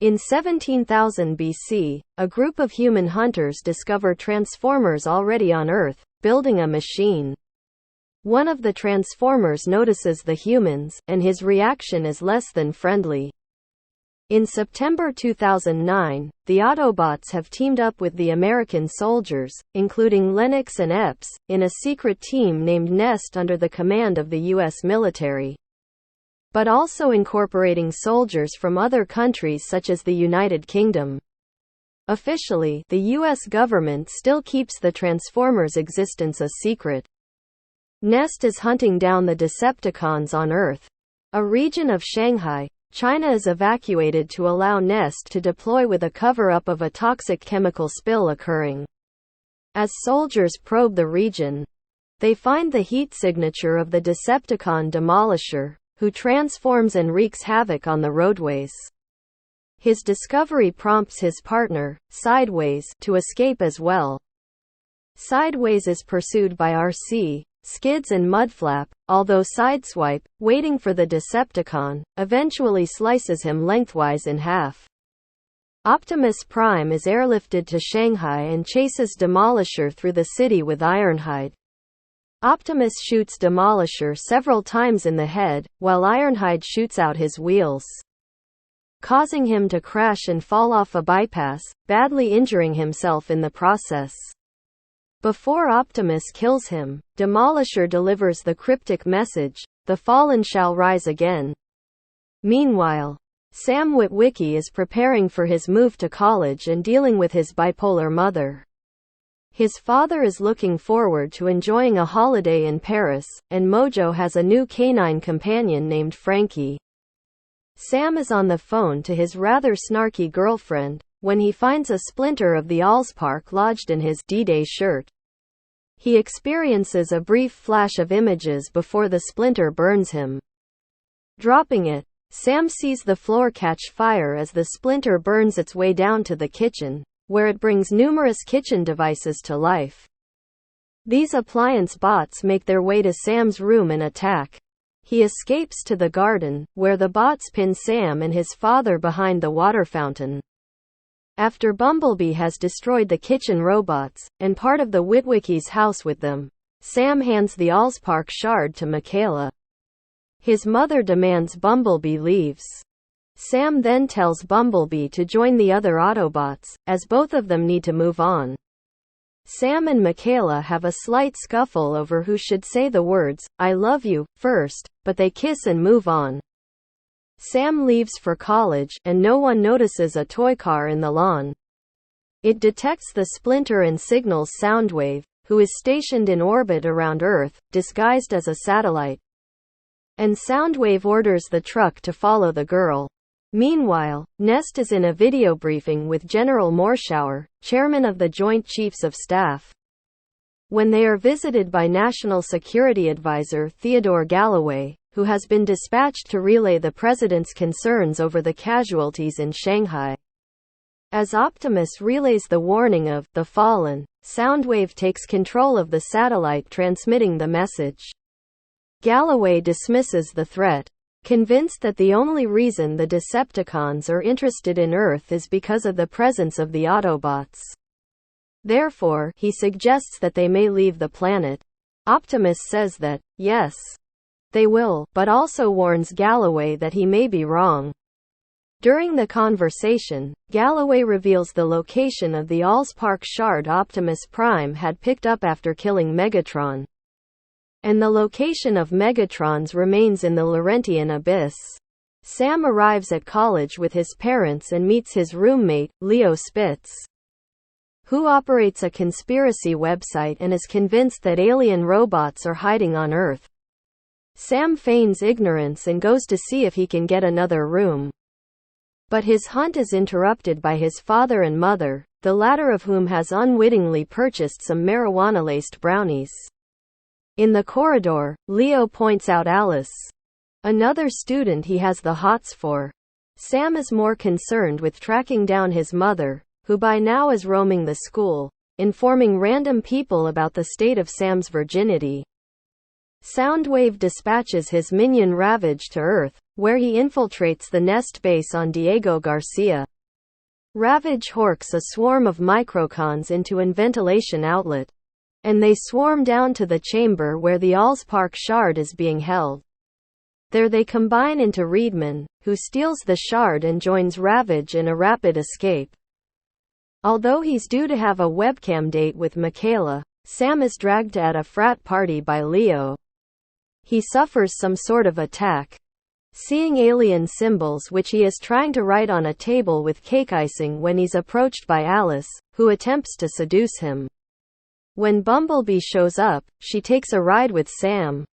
In 17,000 BC, a group of human hunters discover transformers already on Earth, building a machine. One of the transformers notices the humans, and his reaction is less than friendly. In September 2009, the Autobots have teamed up with the American soldiers, including Lennox and Epps, in a secret team named Nest under the command of the U.S. military, but also incorporating soldiers from other countries such as the United Kingdom. Officially, the U.S. government still keeps the Transformers' existence a secret. Nest is hunting down the Decepticons on Earth. A region of Shanghai, China is evacuated to allow Nest to deploy with a cover-up of a toxic chemical spill occurring. As soldiers probe the region, they find the heat signature of the Decepticon Demolisher, who transforms and wreaks havoc on the roadways. His discovery prompts his partner, Sideways, to escape as well. Sideways is pursued by Orci, Skids and Mudflap, although Sideswipe, waiting for the Decepticon, eventually slices him lengthwise in half. Optimus Prime is airlifted to Shanghai and chases Demolisher through the city with Ironhide. Optimus shoots Demolisher several times in the head, while Ironhide shoots out his wheels, causing him to crash and fall off a bypass, badly injuring himself in the process. Before Optimus kills him, Demolisher delivers the cryptic message, "The fallen shall rise again." Meanwhile, Sam Witwicky is preparing for his move to college and dealing with his bipolar mother. His father is looking forward to enjoying a holiday in Paris, and Mojo has a new canine companion named Frankie. Sam is on the phone to his rather snarky girlfriend, when he finds a splinter of the Allspark lodged in his D-Day shirt. He experiences a brief flash of images before the splinter burns him. Dropping it, Sam sees the floor catch fire as the splinter burns its way down to the kitchen, where it brings numerous kitchen devices to life. These appliance bots make their way to Sam's room and attack. He escapes to the garden, where the bots pin Sam and his father behind the water fountain. After Bumblebee has destroyed the kitchen robots, and part of the Witwicky's house with them, Sam hands the Allspark shard to Michaela. His mother demands Bumblebee leaves. Sam then tells Bumblebee to join the other Autobots, as both of them need to move on. Sam and Michaela have a slight scuffle over who should say the words, "I love you," first, but they kiss and move on. Sam leaves for college, and no one notices a toy car in the lawn. It detects the splinter and signals Soundwave, who is stationed in orbit around Earth, disguised as a satellite. And Soundwave orders the truck to follow the girl. Meanwhile, Nest is in a video briefing with General Morshower, chairman of the Joint Chiefs of Staff. When they are visited by National Security Advisor Theodore Galloway, who has been dispatched to relay the president's concerns over the casualties in Shanghai. As Optimus relays the warning of the fallen, Soundwave takes control of the satellite transmitting the message. Galloway dismisses the threat, convinced that the only reason the Decepticons are interested in Earth is because of the presence of the Autobots. Therefore, he suggests that they may leave the planet. Optimus says that, yes, they will, but also warns Galloway that he may be wrong. During the conversation, Galloway reveals the location of the Allspark shard Optimus Prime had picked up after killing Megatron. And the location of Megatron's remains in the Laurentian Abyss. Sam arrives at college with his parents and meets his roommate, Leo Spitz, who operates a conspiracy website and is convinced that alien robots are hiding on Earth. Sam feigns ignorance and goes to see if he can get another room. But his hunt is interrupted by his father and mother, the latter of whom has unwittingly purchased some marijuana-laced brownies. In the corridor, Leo points out Alice, another student he has the hots for. Sam is more concerned with tracking down his mother, who by now is roaming the school, informing random people about the state of Sam's virginity. Soundwave dispatches his minion Ravage to Earth, where he infiltrates the nest base on Diego Garcia. Ravage horks a swarm of microcons into an ventilation outlet, and they swarm down to the chamber where the Allspark shard is being held. There they combine into Reedman, who steals the shard and joins Ravage in a rapid escape. Although he's due to have a webcam date with Michaela, Sam is dragged at a frat party by Leo. He suffers some sort of attack, seeing alien symbols which he is trying to write on a table with cake icing when he's approached by Alice, who attempts to seduce him. When Bumblebee shows up, she takes a ride with Sam.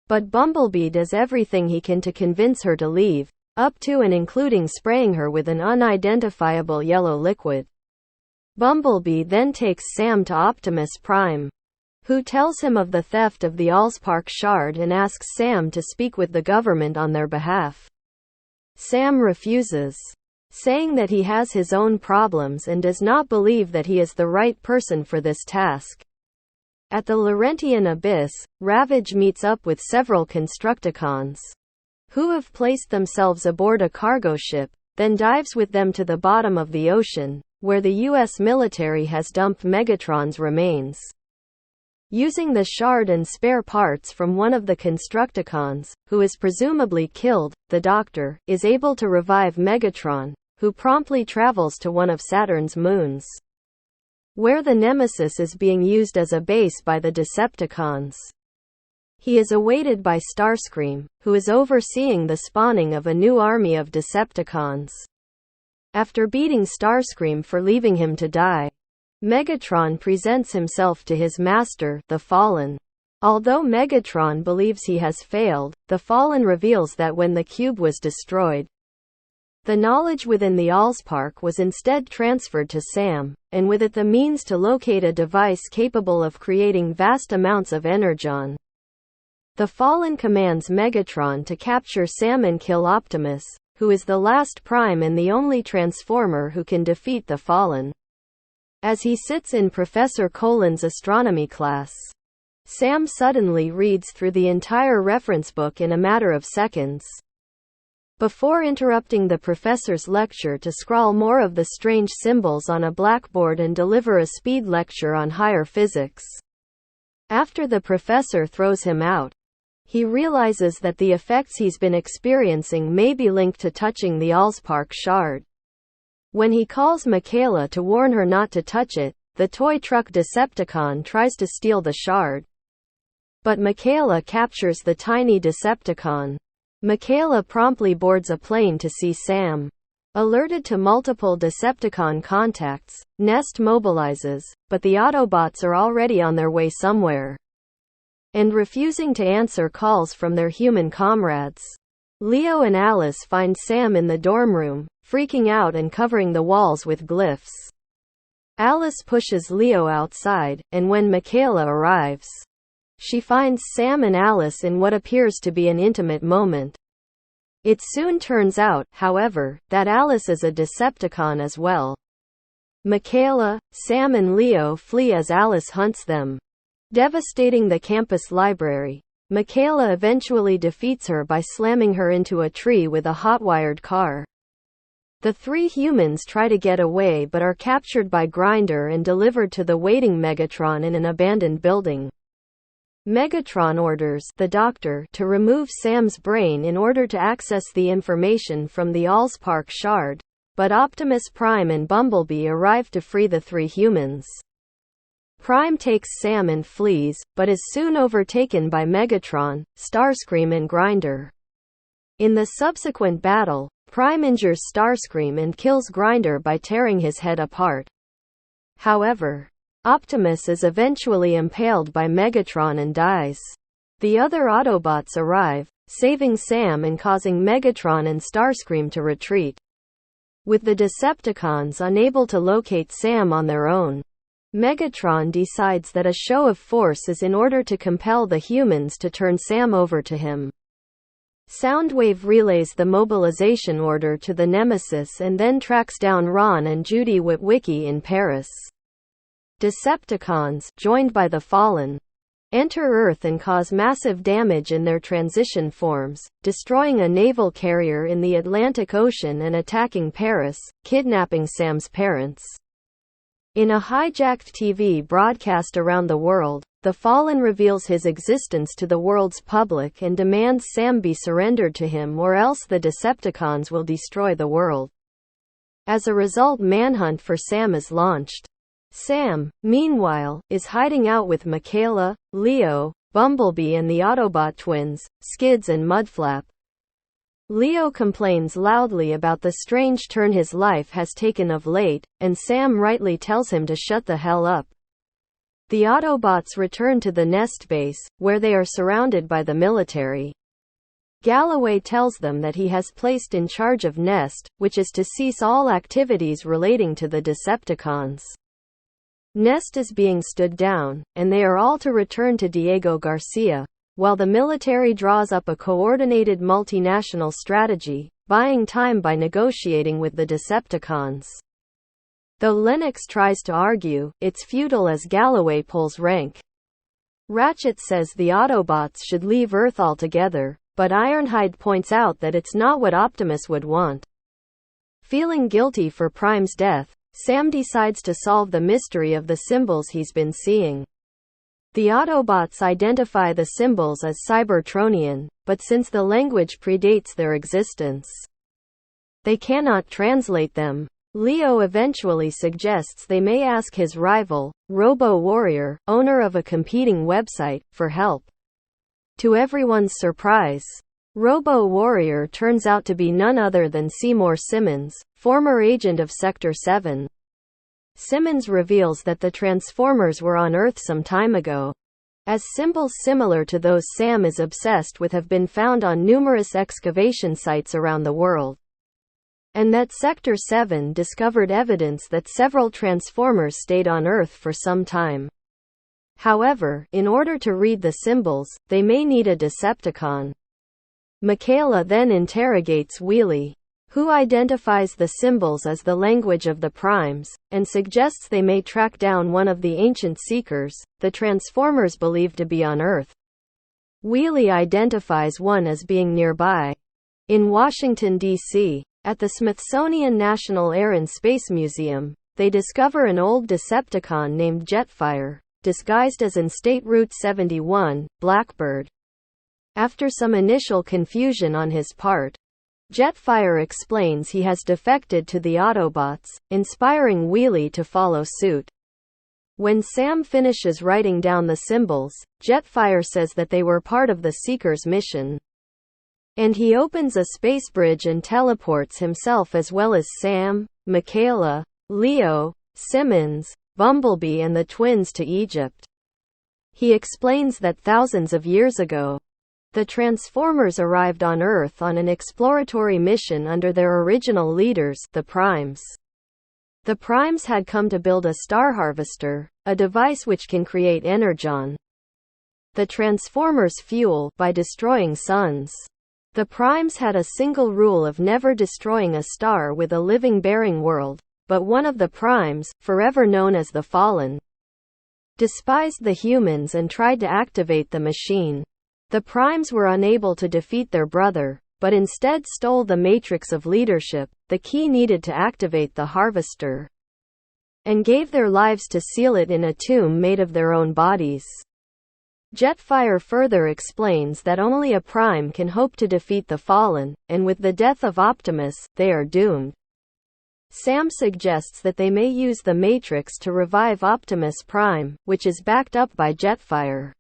But Bumblebee does everything he can to convince her to leave, up to and including spraying her with an unidentifiable yellow liquid. Bumblebee then takes Sam to Optimus Prime, who tells him of the theft of the Allspark shard and asks Sam to speak with the government on their behalf. Sam refuses, saying that he has his own problems and does not believe that he is the right person for this task. At the Laurentian Abyss, Ravage meets up with several Constructicons, who have placed themselves aboard a cargo ship, then dives with them to the bottom of the ocean, where the U.S. military has dumped Megatron's remains. Using the shard and spare parts from one of the Constructicons, who is presumably killed, the Doctor is able to revive Megatron, who promptly travels to one of Saturn's moons, where the Nemesis is being used as a base by the Decepticons. He is awaited by Starscream, who is overseeing the spawning of a new army of Decepticons. After beating Starscream for leaving him to die, Megatron presents himself to his master, the Fallen. Although Megatron believes he has failed, the Fallen reveals that when the cube was destroyed, the knowledge within the Allspark was instead transferred to Sam, and with it the means to locate a device capable of creating vast amounts of energon. The Fallen commands Megatron to capture Sam and kill Optimus, who is the last Prime and the only Transformer who can defeat the Fallen. As he sits in Professor Colin's astronomy class, Sam suddenly reads through the entire reference book in a matter of seconds, before interrupting the professor's lecture to scrawl more of the strange symbols on a blackboard and deliver a speed lecture on higher physics. After the professor throws him out, he realizes that the effects he's been experiencing may be linked to touching the Allspark shard. When he calls Michaela to warn her not to touch it, the toy truck Decepticon tries to steal the shard. But Michaela captures the tiny Decepticon. Michaela promptly boards a plane to see Sam. Alerted to multiple Decepticon contacts, Nest mobilizes, but the Autobots are already on their way somewhere, and refusing to answer calls from their human comrades. Leo and Alice find Sam in the dorm room, freaking out and covering the walls with glyphs. Alice pushes Leo outside, and when Michaela arrives, she finds Sam and Alice in what appears to be an intimate moment. It soon turns out, however, that Alice is a Decepticon as well. Michaela, Sam and Leo flee as Alice hunts them, devastating the campus library. Michaela eventually defeats her by slamming her into a tree with a hot-wired car. The three humans try to get away but are captured by Grinder and delivered to the waiting Megatron in an abandoned building. Megatron orders the Doctor to remove Sam's brain in order to access the information from the Allspark shard, but Optimus Prime and Bumblebee arrive to free the three humans. Prime takes Sam and flees, but is soon overtaken by Megatron, Starscream and Grinder. In the subsequent battle, Prime injures Starscream and kills Grinder by tearing his head apart. However, Optimus is eventually impaled by Megatron and dies. The other Autobots arrive, saving Sam and causing Megatron and Starscream to retreat. With the Decepticons unable to locate Sam on their own, Megatron decides that a show of force is in order to compel the humans to turn Sam over to him. Soundwave relays the mobilization order to the Nemesis and then tracks down Ron and Judy Witwicky in Paris. Decepticons, joined by the Fallen, enter Earth and cause massive damage in their transition forms, destroying a naval carrier in the Atlantic Ocean and attacking Paris, kidnapping Sam's parents. In a hijacked TV broadcast around the world, the Fallen reveals his existence to the world's public and demands Sam be surrendered to him or else the Decepticons will destroy the world. As a result, manhunt for Sam is launched. Sam, meanwhile, is hiding out with Michaela, Leo, Bumblebee and the Autobot twins, Skids and Mudflap. Leo complains loudly about the strange turn his life has taken of late, and Sam rightly tells him to shut the hell up. The Autobots return to the Nest base, where they are surrounded by the military. Galloway tells them that he has placed in charge of Nest, which is to cease all activities relating to the Decepticons. Nest is being stood down, and they are all to return to Diego Garcia, while the military draws up a coordinated multinational strategy, buying time by negotiating with the Decepticons. Though Lennox tries to argue, it's futile as Galloway pulls rank. Ratchet says the Autobots should leave Earth altogether, but Ironhide points out that it's not what Optimus would want. Feeling guilty for Prime's death, Sam decides to solve the mystery of the symbols he's been seeing. The Autobots identify the symbols as Cybertronian, but since the language predates their existence, they cannot translate them. Leo eventually suggests they may ask his rival, Robo Warrior, owner of a competing website, for help. To everyone's surprise, Robo Warrior turns out to be none other than Seymour Simmons, former agent of Sector 7. Simmons reveals that the Transformers were on Earth some time ago, as symbols similar to those Sam is obsessed with have been found on numerous excavation sites around the world, and that Sector 7 discovered evidence that several Transformers stayed on Earth for some time. However, in order to read the symbols, they may need a Decepticon. Michaela then interrogates Wheelie, who identifies the symbols as the language of the Primes, and suggests they may track down one of the ancient Seekers, the Transformers believed to be on Earth. Wheelie identifies one as being nearby. In Washington, D.C., at the Smithsonian National Air and Space Museum, they discover an old Decepticon named Jetfire, disguised as in State Route 71, Blackbird. After some initial confusion on his part, Jetfire explains he has defected to the Autobots, inspiring Wheelie to follow suit. When Sam finishes writing down the symbols, Jetfire says that they were part of the Seeker's mission. And he opens a space bridge and teleports himself as well as Sam, Michaela, Leo, Simmons, Bumblebee and the twins to Egypt. He explains that thousands of years ago, the Transformers arrived on Earth on an exploratory mission under their original leaders, the Primes. The Primes had come to build a star harvester, a device which can create energon. The Transformers fuel by destroying suns. The Primes had a single rule of never destroying a star with a living bearing world, but one of the Primes, forever known as the Fallen, despised the humans and tried to activate the machine. The Primes were unable to defeat their brother, but instead stole the Matrix of Leadership, the key needed to activate the Harvester, and gave their lives to seal it in a tomb made of their own bodies. Jetfire further explains that only a Prime can hope to defeat the Fallen, and with the death of Optimus, they are doomed. Sam suggests that they may use the Matrix to revive Optimus Prime, which is backed up by Jetfire.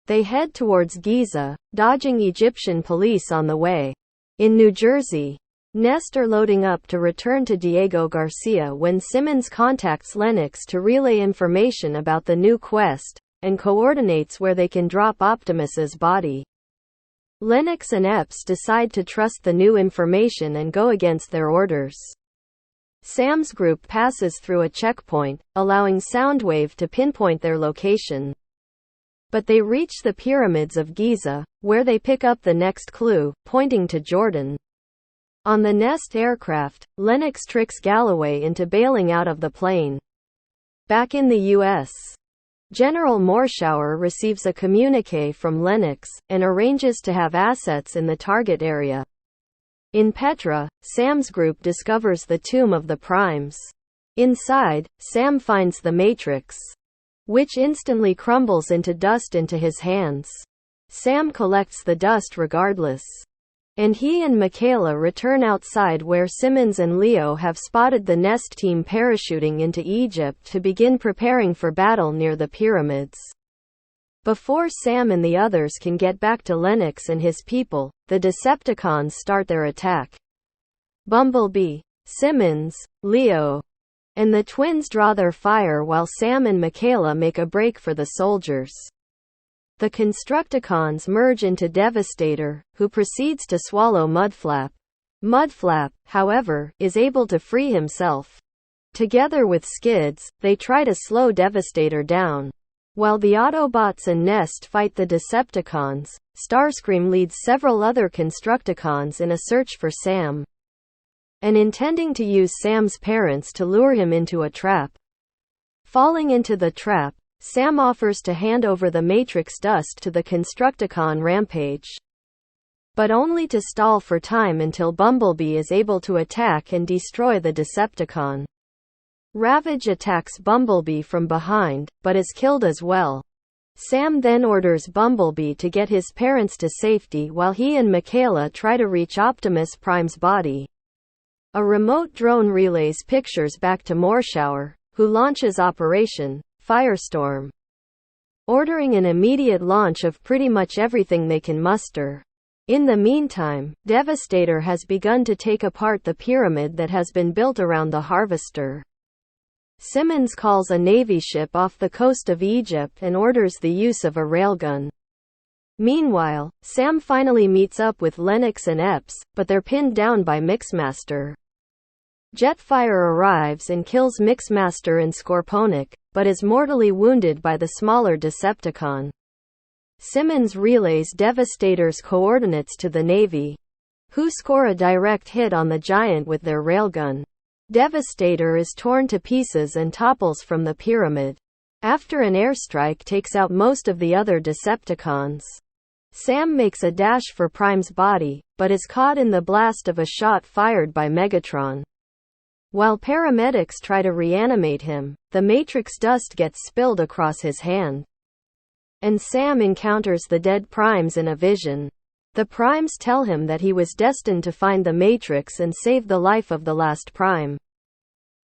They head towards Giza, dodging Egyptian police on the way. In New Jersey, Nest are loading up to return to Diego Garcia when Simmons contacts Lennox to relay information about the new quest, and coordinates where they can drop Optimus's body. Lennox and Epps decide to trust the new information and go against their orders. Sam's group passes through a checkpoint, allowing Soundwave to pinpoint their location. But they reach the pyramids of Giza, where they pick up the next clue, pointing to Jordan. On the Nest aircraft, Lennox tricks Galloway into bailing out of the plane. Back in the U.S., General Morshower receives a communique from Lennox, and arranges to have assets in the target area. In Petra, Sam's group discovers the tomb of the Primes. Inside, Sam finds the Matrix, which instantly crumbles into dust into his hands. Sam collects the dust regardless. And he and Michaela return outside where Simmons and Leo have spotted the Nest team parachuting into Egypt to begin preparing for battle near the pyramids. Before Sam and the others can get back to Lennox and his people, the Decepticons start their attack. Bumblebee, Simmons, Leo, and the twins draw their fire while Sam and Michaela make a break for the soldiers. The Constructicons merge into Devastator, who proceeds to swallow Mudflap. Mudflap, however, is able to free himself. Together with Skids, they try to slow Devastator down. While the Autobots and Nest fight the Decepticons, Starscream leads several other Constructicons in a search for Sam, and intending to use Sam's parents to lure him into a trap. Falling into the trap, Sam offers to hand over the Matrix dust to the Constructicon Rampage, but only to stall for time until Bumblebee is able to attack and destroy the Decepticon. Ravage attacks Bumblebee from behind, but is killed as well. Sam then orders Bumblebee to get his parents to safety while he and Michaela try to reach Optimus Prime's body. A remote drone relays pictures back to Morshower, who launches Operation Firestorm, ordering an immediate launch of pretty much everything they can muster. In the meantime, Devastator has begun to take apart the pyramid that has been built around the Harvester. Simmons calls a Navy ship off the coast of Egypt and orders the use of a railgun. Meanwhile, Sam finally meets up with Lennox and Epps, but they're pinned down by Mixmaster. Jetfire arrives and kills Mixmaster and Scorponic, but is mortally wounded by the smaller Decepticon. Simmons relays Devastator's coordinates to the Navy, who score a direct hit on the giant with their railgun. Devastator is torn to pieces and topples from the pyramid. After an airstrike takes out most of the other Decepticons, Sam makes a dash for Prime's body, but is caught in the blast of a shot fired by Megatron. While paramedics try to reanimate him, the Matrix dust gets spilled across his hand, and Sam encounters the dead Primes in a vision. The Primes tell him that he was destined to find the Matrix and save the life of the last Prime.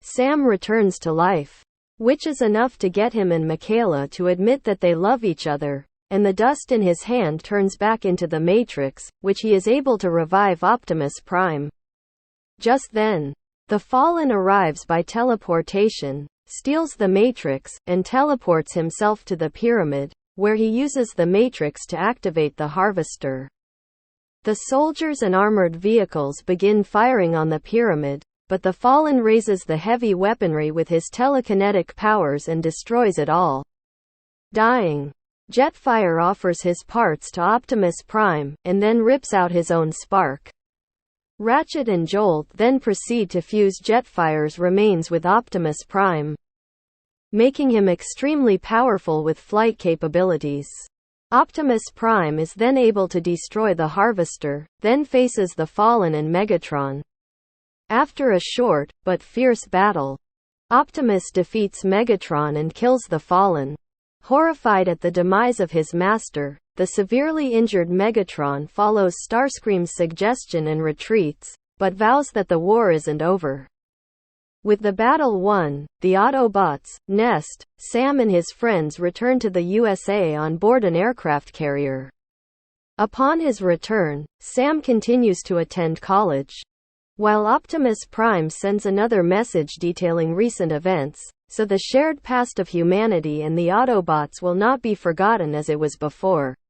Sam returns to life, which is enough to get him and Michaela to admit that they love each other, and the dust in his hand turns back into the Matrix, which he is able to revive Optimus Prime. Just then, the Fallen arrives by teleportation, steals the Matrix, and teleports himself to the pyramid, where he uses the Matrix to activate the Harvester. The soldiers and armored vehicles begin firing on the pyramid, but the Fallen raises the heavy weaponry with his telekinetic powers and destroys it all. Dying, Jetfire offers his parts to Optimus Prime, and then rips out his own spark. Ratchet and Jolt then proceed to fuse Jetfire's remains with Optimus Prime, making him extremely powerful with flight capabilities. Optimus Prime is then able to destroy the Harvester, then faces the Fallen and Megatron. After a short, but fierce battle, Optimus defeats Megatron and kills the Fallen. Horrified at the demise of his master, the severely injured Megatron follows Starscream's suggestion and retreats, but vows that the war isn't over. With the battle won, the Autobots, Nest, Sam and his friends return to the USA on board an aircraft carrier. Upon his return, Sam continues to attend college, while Optimus Prime sends another message detailing recent events, so the shared past of humanity and the Autobots will not be forgotten as it was before.